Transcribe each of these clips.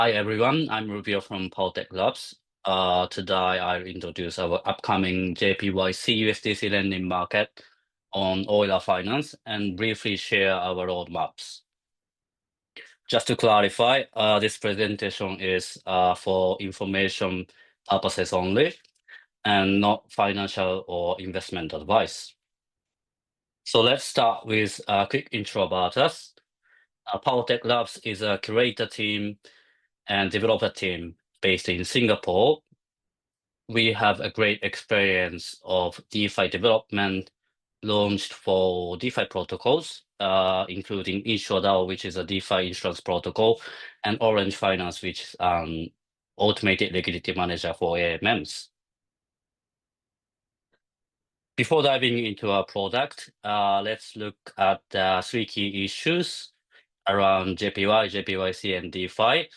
Hi everyone, I'm Rubio from Poltech Labs. Today I'll introduce our upcoming JPYC USDC lending market on Euler Finance and briefly share our roadmaps. Just to clarify, this presentation is for information purposes only and not financial or investment advice. So let's start with a quick intro about us. Poltech Labs is a curator team and developer team based in Singapore. We have a great experience of DeFi development launched for DeFi protocols, including InsureDAO, which is a DeFi insurance protocol, and Orange Finance, which is an automated liquidity manager for AMMs. Before diving into our product, let's look at the three key issues around JPY, JPYC, and DeFi.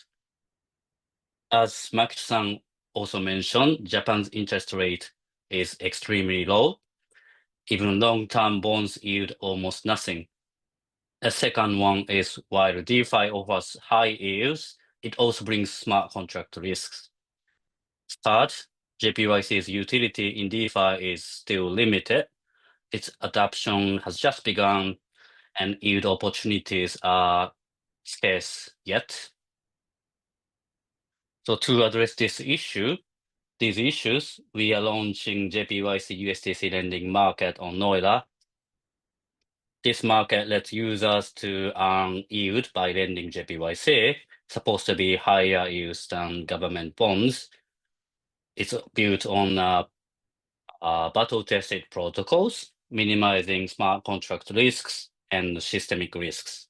As Makichi-san also mentioned, Japan's interest rate is extremely low. Even long-term bonds yield almost nothing. The second one is while DeFi offers high yields, it also brings smart contract risks. Third, JPYC's utility in DeFi is still limited. Its adoption has just begun and yield opportunities are scarce yet. So to address these issues, we are launching JPYC USDC lending market on Euler. This market lets users to earn yield by lending JPYC, supposed to be higher yields than government bonds. It's built on battle-tested protocols, minimizing smart contract risks and systemic risks.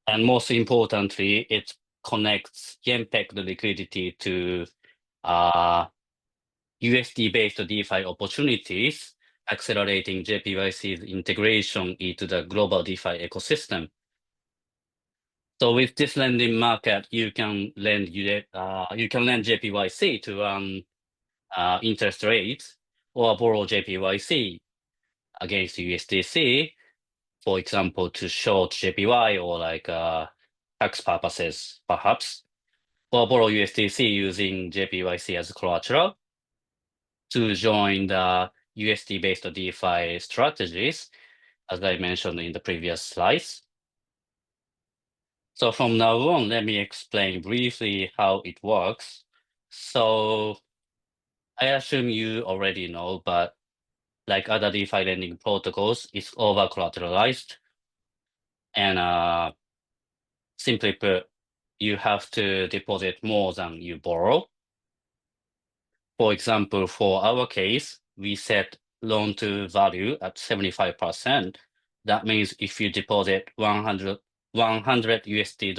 And most importantly, it connects yen-pegged liquidity to USD-based DeFi opportunities, accelerating JPYC's integration into the global DeFi ecosystem. So with this lending market, you can lend JPYC to earn interest rates or borrow JPYC against USDC, for example, to short JPY or like tax purposes, perhaps, or borrow USDC using JPYC as collateral to join the USD-based DeFi strategies, as I mentioned in the previous slides. So from now on, let me explain briefly how it works. So I assume you already know, but like other DeFi lending protocols, it's over-collateralized. And simply put, you have to deposit more than you borrow. For example, for our case, we set loan to value at 75%. That means if you deposit 100 USD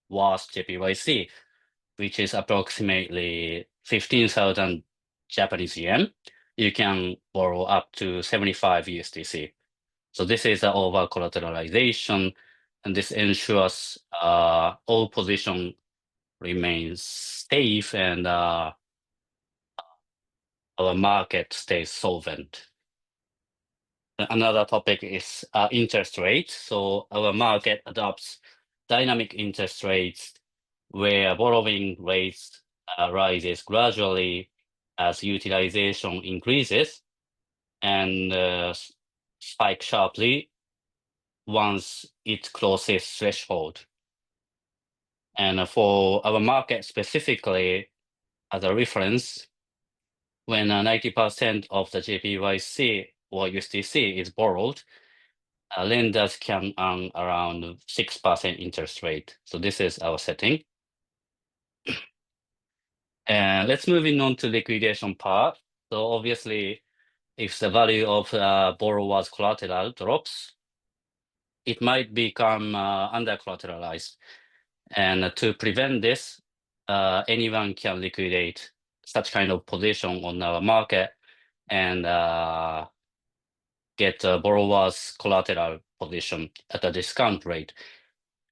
worth JPYC, which is approximately 15,000 Japanese yen, you can borrow up to 75 USDC. So this is the over collateralization, and this ensures all position remains safe and our market stays solvent. Another topic is interest rate. So our market adopts dynamic interest rates where borrowing rates rises gradually as utilization increases and spike sharply once it crosses threshold. And for our market specifically, as a reference, when 90% of the JPYC or USDC is borrowed, lenders can earn around 6% interest rate. So this is our setting. And let's moving on to liquidation part. So obviously, if the value of borrower's collateral drops, it might become under collateralized. And to prevent this, anyone can liquidate such kind of position on our market and get a borrower's collateral position at a discount rate.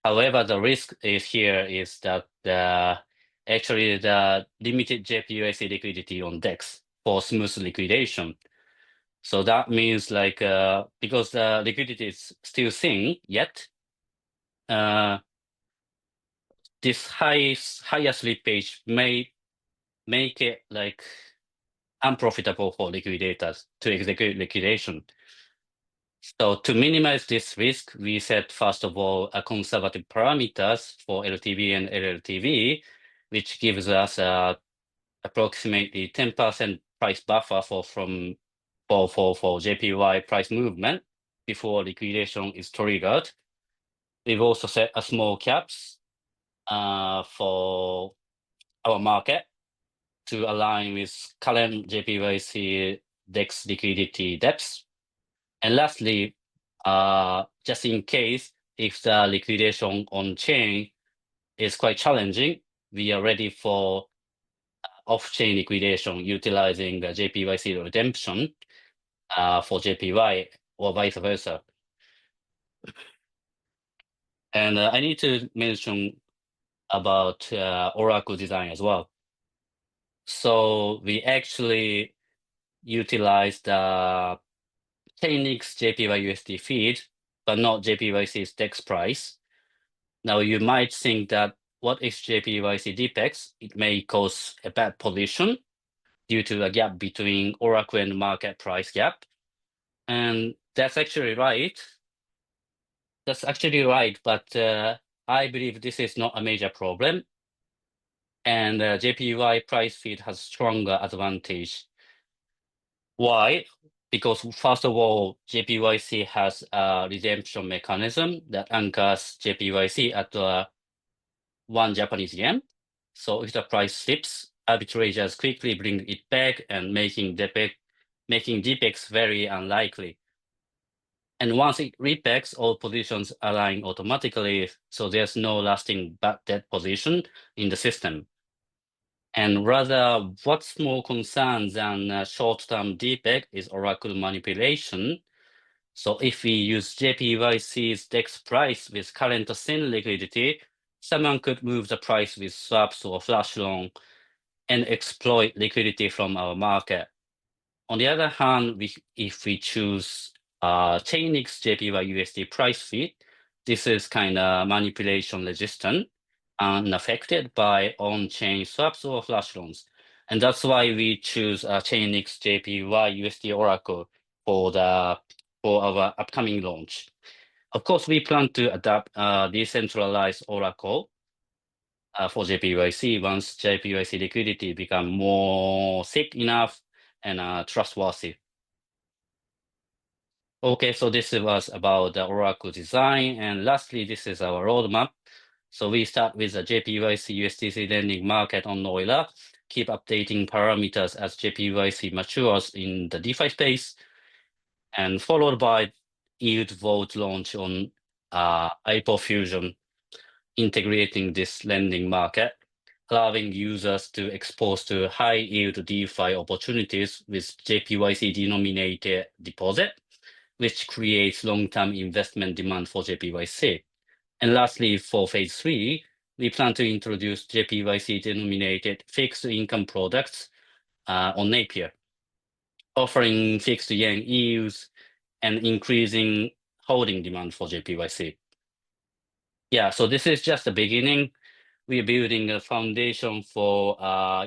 However, the risk is that actually the limited JPYC liquidity on DEX for smooth liquidation. So that means like because the liquidity is still thin yet, this higher slippage may make it like unprofitable for liquidators to execute liquidation. So to minimize this risk, we set, first of all, a conservative parameters for LTV and LLTV, which gives us approximately 10% price buffer for JPY price movement before liquidation is triggered. We've also set a small caps for our market to align with current JPYC DEX liquidity depths. And lastly, just in case if the liquidation on chain is quite challenging, we are ready for off-chain liquidation utilizing the JPYC redemption for JPY or vice versa. And I need to mention about Oracle design as well. So we actually utilize the Chainlink JPY-USD feed, but not JPYC's DEX price. Now you might think that what is JPYC DPEX? It may cause a bad position due to a gap between Oracle and market price gap. And that's actually right. But I believe this is not a major problem. And JPY price feed has stronger advantage. Why? Because first of all, JPYC has a redemption mechanism that anchors JPYC at 1 Japanese yen. So if the price slips, arbitrators quickly bring it back and making DPEX very unlikely. And once it repegs, all positions align automatically, so there's no lasting bad debt position in the system. And rather, what's more concerned than short-term DPEG is Oracle manipulation. So if we use JPYC's DEX price with current thin liquidity, someone could move the price with swaps or flash loan and exploit liquidity from our market. On the other hand, if we choose Chainlink JPY-USD price feed, this is kind of manipulation resistant, unaffected by on-chain swaps or flash loans. And that's why we choose Chainlink JPY-USD Oracle for our upcoming launch. Of course, we plan to adapt decentralized Oracle for JPYC once JPYC liquidity become more thick enough and trustworthy. Okay, so this was about the Oracle design. And lastly, this is our roadmap. So we start with the JPYC USDC lending market on Euler, keep updating parameters as JPYC matures in the DeFi space, and followed by yield vault launch on Hyperfusion, integrating this lending market, allowing users to expose to high yield DeFi opportunities with JPYC denominated deposit, which creates long-term investment demand for JPYC. And lastly, for phase 3, we plan to introduce JPYC denominated fixed income products on Napier, offering fixed yen yields and increasing holding demand for JPYC. Yeah, so this is just the beginning. We're building a foundation for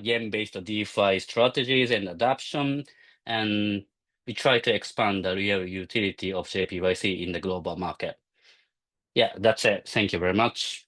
yen-based DeFi strategies and adoption, and we try to expand the real utility of JPYC in the global market. Yeah, that's it. Thank you very much.